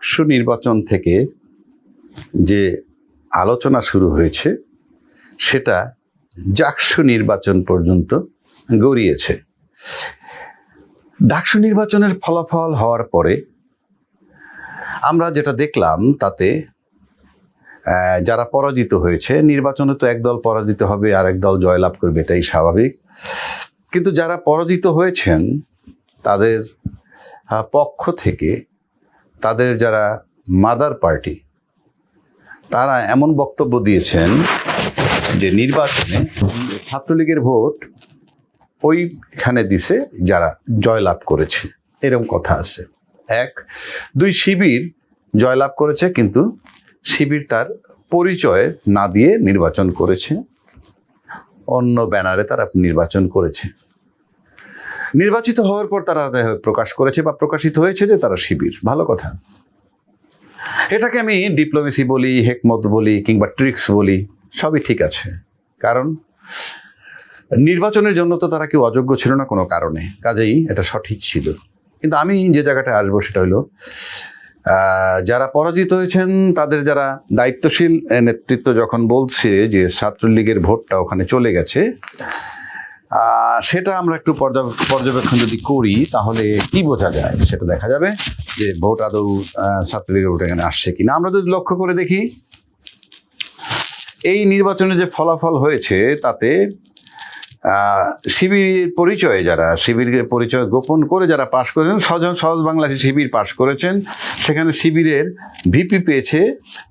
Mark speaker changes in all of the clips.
Speaker 1: ডাকসু নির্বাচন থেকে যে আলোচনা শুরু হয়েছে সেটা জাকসু নির্বাচন পর্যন্ত গড়িয়েছে। ডাকসু নির্বাচনের ফলাফল হওয়ার পরে আমরা যেটা দেখলাম তাতে যারা পরাজিত হয়েছে, নির্বাচনে তো একদল পরাজিত হবে আর একদল জয়লাভ করবে, এটাই স্বাভাবিক। কিন্তু যারা পরাজিত হয়েছেন তাদের পক্ষ থেকে তাদের যারা মাদার পার্টি তারা এমন বক্তব্য দিয়েছেন যে নির্বাচনে ছাত্রলীগের ভোট ওইখানে দিছে যারা জয়লাভ করেছে, এরকম কথা আছে। 1, 2 শিবির জয়লাভ করেছে, কিন্তু শিবির তার পরিচয় না দিয়ে নির্বাচন করেছে, অন্য ব্যানারে তারা নির্বাচন করেছে। নির্বাচিত হওয়ার পর তারা প্রকাশ করেছে বা প্রকাশিত হয়েছে যে তারা শিবির। ভালো কথা, এটাকে আমি ডিপ্লোমেসি বলি, হেকমত বলি কিংবা ট্রিক্স বলি, সবই ঠিক আছে। কারণ নির্বাচনের জন্য তো তারা কেউ অযোগ্য ছিল না কোনো কারণে, কাজেই এটা সঠিক ছিল। কিন্তু আমি যে জায়গাটায় আসবো সেটা হলো যারা পরাজিত হয়েছেন তাদের যারা দায়িত্বশীল নেতৃত্ব যখন বলছে যে ছাত্রলীগের ভোটটা ওখানে চলে গেছে, সেটা আমরা একটু পর্যবেক্ষণ যদি করি তাহলে কি বোঝা যায় সেটা দেখা যাবে যে ভোট আদৌ ছাত্রলীগের ভোট এখানে আসছে কিনা। আমরা যদি লক্ষ্য করে দেখি এই নির্বাচনে যে ফলাফল হয়েছে তাতে শিবিরের পরিচয়ে যারা শিবিরের পরিচয় গোপন করে যারা পাশ করেছেন, সহজ বাংলাদেশে শিবির পাশ করেছেন, সেখানে শিবিরের ভিপি পেয়েছে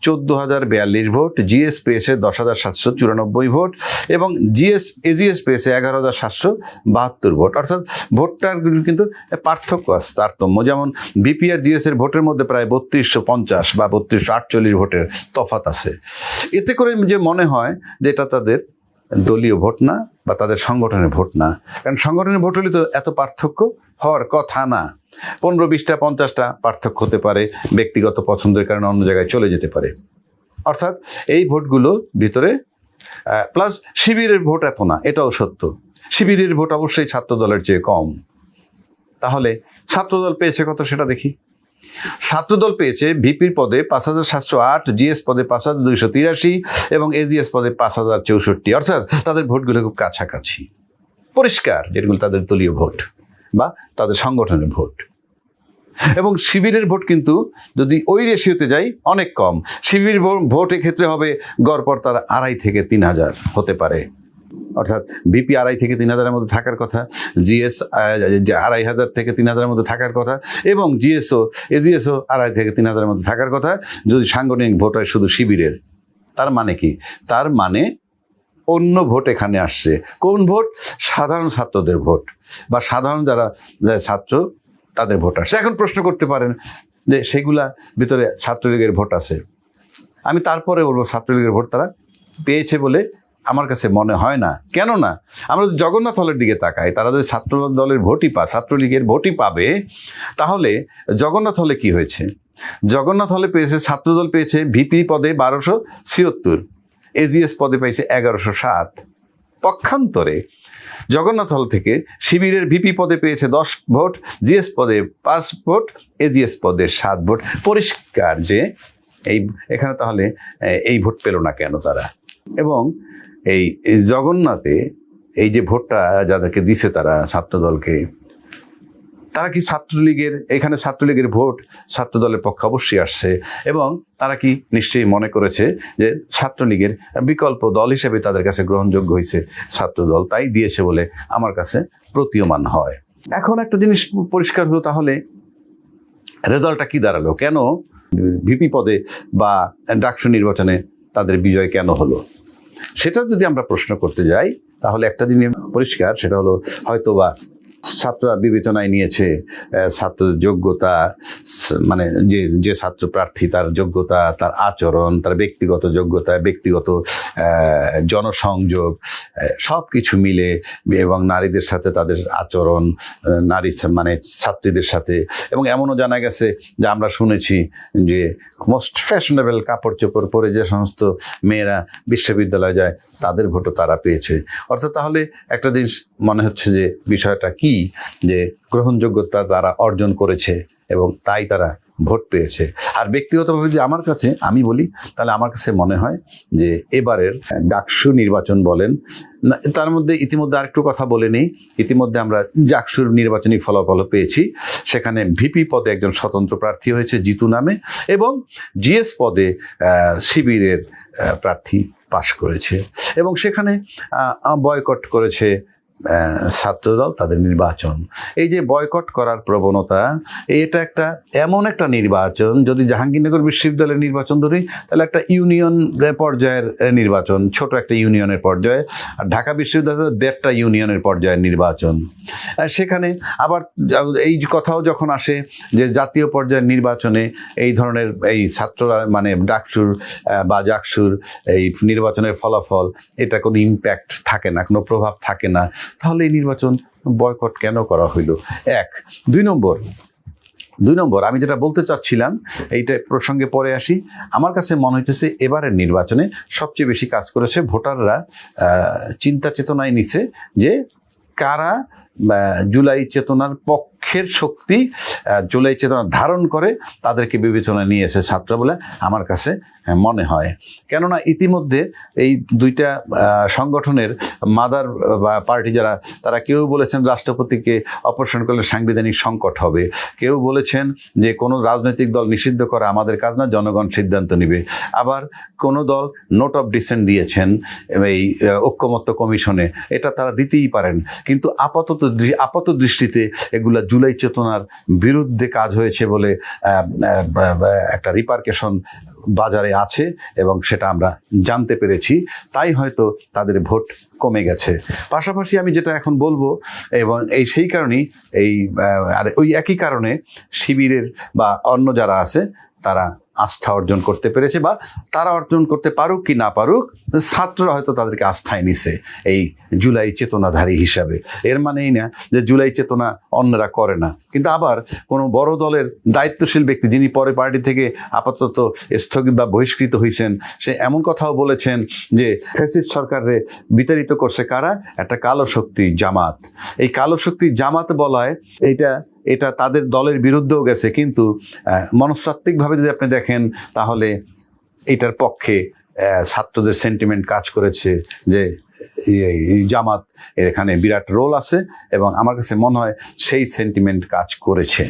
Speaker 1: 14,042 ভোট, জিএস পেয়েছে 10,794 ভোট এবং এজিএস পেয়েছে 11,772 ভোট। অর্থাৎ ভোটটার কিন্তু পার্থক্য আছে, তারতম্য। যেমন ভিপি আর জিএস এর ভোটের মধ্যে প্রায় 3250 বা 3248 ভোটের তফাৎ আছে। এতে করে যে মনে হয় যে এটা তাদের দলীয় ভোট না বা তাদের সংগঠনের ভোট না, কারণ সংগঠনের ভোট হলে তো এত পার্থক্য হওয়ার কথা না। 15-20টা 50টা পার্থক্য হতে পারে, ব্যক্তিগত পছন্দের কারণে অন্য জায়গায় চলে যেতে পারে। অর্থাৎ এই ভোটগুলো ভিতরে প্লাস শিবিরের ভোট এত না, এটাও সত্য। শিবিরের ভোট অবশ্যই ছাত্র দলের চেয়ে কম। তাহলে ছাত্রদল পেয়েছে কত সেটা দেখি। ছাত্রদল পেয়েছে ভিপির পদে 5,708, জিএস পদে 5,283 এবং এজিএস পদে 5,064। অর্থাৎ তাদের ভোটগুলো খুব কাছাকাছি, পরিষ্কার, যেগুলো তাদের দলীয় ভোট বা তাদের সংগঠনের ভোট। এবং শিবিরের ভোট কিন্তু যদি ওই রেশিওতে যাই অনেক কম। শিবির ভোট এক্ষেত্রে হবে গড়পড় তার 2,500 থেকে 3,000 হতে পারে। অর্থাৎ ভিপি 2,500 থেকে 3,000-এর মধ্যে থাকার কথা, জিএস 2,500 থেকে 3,000-এর মধ্যে থাকার কথা এবং এজিএসও 2,500 থেকে 3,000-এর মধ্যে থাকার কথা যদি সাংগঠনিক ভোট হয় শুধু শিবিরের। তার মানে কি? তার মানে অন্য ভোট এখানে আসছে। কোন ভোট? সাধারণ ছাত্রদের ভোট বা সাধারণ যারা ছাত্র তাদের ভোট আসছে। এখন প্রশ্ন করতে পারেন যে সেগুলা ভিতরে ছাত্রলীগের ভোট আছে। আমি তারপরে বলবো ছাত্রলীগের ভোট তারা পেয়েছে বলে আমার কাছে মনে হয় না। কেন না? আমরা যদি জগন্নাথ হলের দিকে তাকাই, তারা যদি ছাত্র দলের ভোটই ছাত্রলীগের ভোটই পাবে, তাহলে জগন্নাথ হলে কি হয়েছে? জগন্নাথ হলে পেয়েছে, ছাত্রদল পেয়েছে ভিপি পদে 1,276, এজিএস পদে পেয়েছে 1,107। পক্ষান্তরে জগন্নাথ হল থেকে শিবিরের ভিপি পদে পেয়েছে 10 ভোট, জিএস পদে 5 ভোট, এজিএস পদে 7 ভোট। পরিষ্কার যে এখানে তাহলে এই ভোট পেল না কেন তারা? এবং এই জগন্নাথে এই যে ভোটটা যাদেরকে দিছে তারা ছাত্রদলকে, তারা কি এখানে ছাত্রলীগের ভোট ছাত্রদলের পক্ষে অবশ্যই আসছে এবং তারা কি নিশ্চয়ই মনে করেছে যে ছাত্রলীগের বিকল্প দল হিসেবে তাদের কাছে গ্রহণযোগ্য হয়েছে ছাত্রদল, তাই দিয়েছে বলে আমার কাছে প্রতীয়মান হয়। এখন একটা জিনিস পরিষ্কার হলো, তাহলে রেজাল্টটা কি দাঁড়ালো? কেন ভিপি পদে বা ডাকসু নির্বাচনে তাদের বিজয় কেন হলো? সেটা যদি আমরা প্রশ্ন করতে যাই তাহলে একটা জিনিস পরিষ্কার, সেটা হলো হয়তোবা ছাত্ররা বিবেচনায় নিয়েছে ছাত্রদের যোগ্যতা, মানে যে ছাত্র প্রার্থী তার যোগ্যতা, তার আচরণ, তার ব্যক্তিগত যোগ্যতা, ব্যক্তিগত জনসংযোগ সব কিছু মিলে এবং নারীদের সাথে তাদের আচরণ, ছাত্রীদের সাথে, এবং এমনও জানা গেছে যে আমরা শুনেছি যে মোস্ট ফ্যাশনেবল কাপড় চোপড় পরে যে সমস্ত মেয়েরা বিশ্ববিদ্যালয়ে যায় তাদের ভোটও তারা পেয়েছে। অর্থাৎ তাহলে একটা জিনিস মনে হচ্ছে যে বিষয়টা কি, যে গ্রহণযোগ্যতা তারা অর্জন করেছে এবং তাই তারা ভোট পেয়েছে। আর ব্যক্তিগতভাবে যদি আমার কাছে আমি বলি, তাহলে আমার কাছে মনে হয় যে এবারের ডাকসু নির্বাচন বলেন, তার মধ্যে ইতিমধ্যে আরেকটু কথা বলে নেই। ইতিমধ্যে আমরা ডাকসুর নির্বাচনী ফলাফল পেয়েছি। সেখানে ভিপি পদে একজন স্বতন্ত্র প্রার্থী হয়েছে জিতু নামে, এবং জিএস পদে শিবিরের প্রার্থী পাশ করেছে, এবং সেখানে বয়কট করেছে ছাত্রদল তাদের নির্বাচন। এই যে বয়কট করার প্রবণতা, এটা একটা এমন একটা নির্বাচন, যদি জাহাঙ্গীরনগর বিশ্ববিদ্যালয়ের নির্বাচন ধরি তাহলে একটা ইউনিয়ন পর্যায়ের নির্বাচন, ছোট একটা ইউনিয়নের পর্যায়ে, আর ঢাকা বিশ্ববিদ্যালয়ের 1.5টা ইউনিয়নের পর্যায়ের নির্বাচন। সেখানে আবার এই কথাও যখন আসে যে জাতীয় পর্যায়ের নির্বাচনে এই ধরনের এই ছাত্ররা মানে ডাকসুর বা জাকসুর এই নির্বাচনের ফলাফল, এটা কোনো ইম্প্যাক্ট থাকে না, কোনো প্রভাব থাকে না, তাহলে এই নির্বাচন বয়কট কেন করা হইল? এক। দুই নম্বর আমি যেটা বলতে চাচ্ছিলাম, এইটা প্রসঙ্গে পরে আসি। আমার কাছে মনে হইতেছে এবারের নির্বাচনে সবচেয়ে বেশি কাজ করেছে ভোটাররা চিন্তা চেতনায় নিছে যে কারা জুলাই চেতনার পক্ষের শক্তি, জুলাই চেতনা ধারণ করে, তাদেরকে বিবেচনায় নিয়ে এসে ছাত্র বলে আমার কাছে মনে হয়। কেননা ইতিমধ্যে এই দুইটা সংগঠনের মাদার পার্টি যারা, তারা কেউ বলেছেন রাষ্ট্রপতিকে অপসারণ করলে সাংবিধানিক সংকট হবে, কেউ বলেছেন যে কোনো রাজনৈতিক দল নিষিদ্ধ করা আমাদের কাজ না, জনগণ সিদ্ধান্ত নেবে। আবার কোনো দল নোট অফ ডিসেন্ট দিয়েছেন এই ঐক্যমত্য কমিশনে, এটা তারা দিতেই পারেন, কিন্তু আপাত দৃষ্টিতে এগুলা জুলাই চেতনার বিরুদ্ধে কাজ হয়েছে বলে একটা রিপারকেশন বাজারে আছে, এবং সেটা আমরা জানতে পেরেছি, তাই হয়তো তাদের ভোট কমে গেছে। পাশাপাশি আমি যেটা এখন বলবো, এবং সেই কারণেই আর ওই একই কারণে শিবিরের বা অন্য যারা আছে তারা আস্থা অর্জন করতে পেরেছে, বা তারা অর্জন করতে পারুক কি না পারুক, ছাত্ররা হয়তো তাদেরকে আস্থায় নিছে এই জুলাই চেতনাধারী হিসাবে। এর মানেই না যে জুলাই চেতনা অন্যরা করে না। কিন্তু আবার কোনো বড় দলের দায়িত্বশীল ব্যক্তি, যিনি পরে পার্টি থেকে আপাতত স্থগিত বা বহিষ্কৃত হয়েছেন, সে এমন কথাও বলেছেন যে ফ্যাসিস্ট সরকারে বিতাড়িত করছে কারা? একটা কালো শক্তি, জামাত। এই কালো শক্তি জামাত বলায় এটা তাদের দলের বিরুদ্ধেও গেছে, কিন্তু মনস্তাত্ত্বিকভাবে যদি আপনি দেখেন তাহলে এটার পক্ষে ছাত্রদের সেন্টিমেন্ট কাজ করেছে যে এই জামাত এখানে বিরাট রোল আছে, এবং আমার কাছে মনে হয় সেই সেন্টিমেন্ট কাজ করেছে,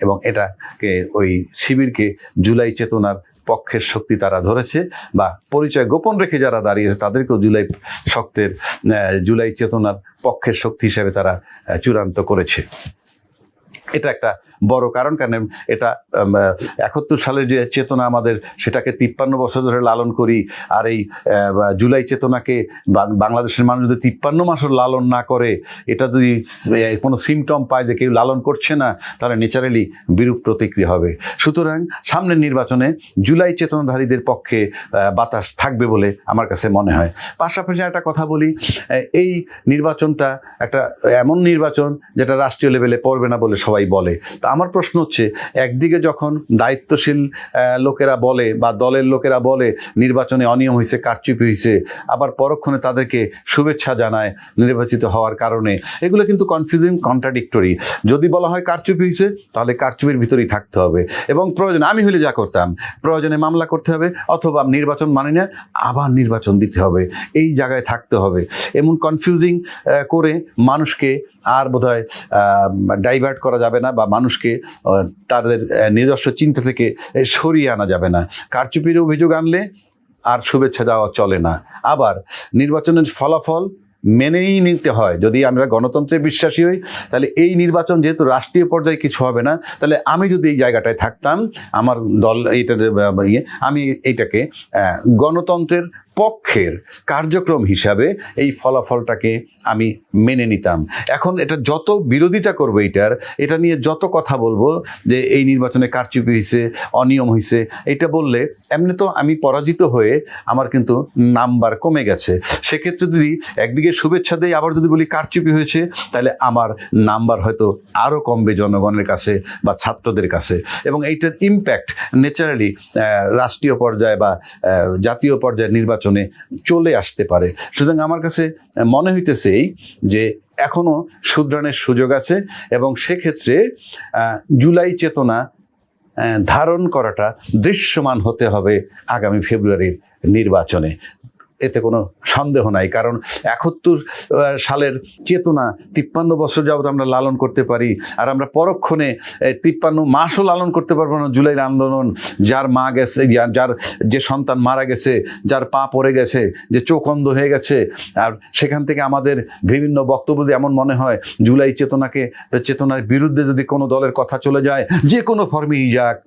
Speaker 1: এবং এটাকে ওই শিবিরকে জুলাই চেতনার পক্ষের শক্তি তারা ধরেছে, বা পরিচয় গোপন রেখে যারা দাঁড়িয়েছে তাদেরকেও জুলাই চেতনার পক্ষের শক্তি হিসেবে তারা চূড়ান্ত করেছে। এটা একটা বড় কারণ এটা 71 সালের যে চেতনা আমাদের, সেটাকে 53 বছর ধরে লালন করি, আর এই জুলাই চেতনাকে বাংলাদেশের মানুষ যদি 53 মাসও লালন না করে, এটা যদি কোনো সিমটম পায় যে কেউ লালন করছে না, তাহলে ন্যাচারালি বিরূপ প্রতিক্রিয়া হবে। সুতরাং সামনের নির্বাচনে জুলাই চেতনাধারীদের পক্ষে বাতাস থাকবে বলে আমার কাছে মনে হয়। পাশাপাশি একটা কথা বলি, এই নির্বাচনটা একটা এমন নির্বাচন যেটা রাষ্ট্রীয় লেভেলে পড়বে না বলে সবাই বলে। তা আমার প্রশ্ন হচ্ছে, একদিকে যখন দায়িত্বশীল লোকেরা বলে বা দলের লোকেরা বলে নির্বাচনে অনিয়ম হয়েছে, কারচুপি হয়েছে, আবার পরক্ষণে তাদেরকে শুভেচ্ছা জানায় নির্বাচিত হওয়ার কারণে, এগুলো কিন্তু কনফিউজিং, কন্ট্রাডিক্টরি। যদি বলা হয় কারচুপি হয়েছে, তাহলে কারচুপির ভিতরেই থাকতে হবে, এবং প্রয়োজনে আমি হলে যা করতাম, প্রয়োজনে মামলা করতে হবে, অথবা নির্বাচন মানে না আবার নির্বাচন দিতে হবে, এই জায়গায় থাকতে হবে। এমন কনফিউজিং করে মানুষকে আর বোধহয় ডাইভার্ট করা যাবে না, বা মানুষকে তাদের নিজস্ব চিন্তা থেকে সরিয়ে আনা যাবে না। কারচুপির অভিযোগ আনলে আর শুভেচ্ছা দেওয়া চলে না। আবার নির্বাচনের ফলাফল মেনেই নিতে হয়। যদি আমরা গণতন্ত্রে বিশ্বাসী হই, তাহলে এই নির্বাচন যেহেতু রাষ্ট্রীয় পর্যায়ে কিছু হবে না, তাহলে আমি যদি এই জায়গাটায় থাকতাম, আমার দল আমি এইটাকে গণতন্ত্রের পক্ষের কার্যক্রম হিসাবে এই ফলাফলটাকে আমি মেনে নিতাম। এখন এটা যত বিরোধিতা করবো, এটা নিয়ে যত কথা বলবো যে এই নির্বাচনে কারচুপি হয়েছে, অনিয়ম হয়েছে, এটা বললে এমনি তো আমি পরাজিত হয়ে আমার কিন্তু নাম্বার কমে গেছে। সেক্ষেত্রে যদি একদিকে শুভেচ্ছা দেই, আবার যদি বলি কারচুপি হয়েছে, তাহলে আমার নাম্বার হয়তো আরও কমবে জনগণের কাছে বা ছাত্রদের কাছে, এবং এইটার ইম্প্যাক্ট ন্যাচারালি রাষ্ট্রীয় পর্যায়ে বা জাতীয় পর্যায়ে নির্বাচনে চলে আসতে পারে। সুতরাং আমার কাছে মনে হইতেছে যে এখনো শুধরানোর সুযোগ আছে, এবং সেক্ষেত্রে জুলাই চেতনা ধারণ করাটা দৃশ্যমান হতে হবে আগামী ফেব্রুয়ারির নির্বাচনে। এতে কোনো সন্দেহ নাই, কারণ 71 সালের চেতনা 53 বছর যাবত আমরা লালন করতে পারি, আর আমরা পরক্ষণে 53 মাসও লালন করতে পারবো না। জুলাইয়ের আন্দোলন, যার মা গেছে, যার যে সন্তান মারা গেছে, যার পা পড়ে গেছে, যে চোখ অন্ধ হয়ে গেছে, আর সেখান থেকে আমাদের বিভিন্ন বক্তব্য দিয়ে এমন মনে হয় জুলাই চেতনার বিরুদ্ধে যদি কোনো দলের কথা চলে যায়, যে কোনো ফর্মেই যাক,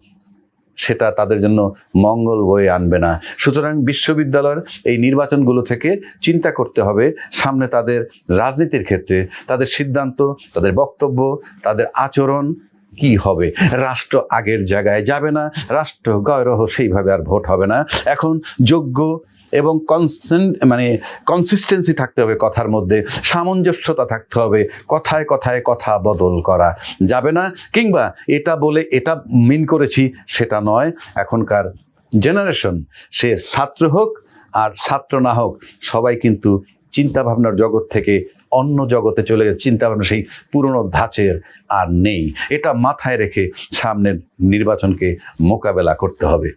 Speaker 1: সেটা তাদের জন্য মঙ্গল বয়ে আনবে না। সুতরাং বিশ্ববিদ্যালয়ের এই নির্বাচনগুলো থেকে চিন্তা করতে হবে সামনে তাদের রাজনীতির ক্ষেত্রে তাদের সিদ্ধান্ত, তাদের বক্তব্য, তাদের আচরণ কি হবে। রাষ্ট্র আগের জায়গায় যাবে না, রাষ্ট্র গয়রহ সেইভাবে আর ভোট হবে না। এখন যোগ্য এবং কনসিস্টেন্সি থাকতে হবে, কথার মধ্যে সামঞ্জস্যতা থাকতে হবে, কথায় কথায় কথা বদল করা যাবে না, কিংবা এটা বলে এটা মিন করেছি সেটা নয়। এখনকার জেনারেশন, সে ছাত্র হোক আর ছাত্র না হোক, সবাই কিন্তু চিন্তাভাবনার জগৎ থেকে অন্য জগতে চলে গেছে। চিন্তাভাবনা সেই পুরনো ধাঁচের আর নেই। এটা মাথায় রেখে সামনের নির্বাচনকে মোকাবেলা করতে হবে।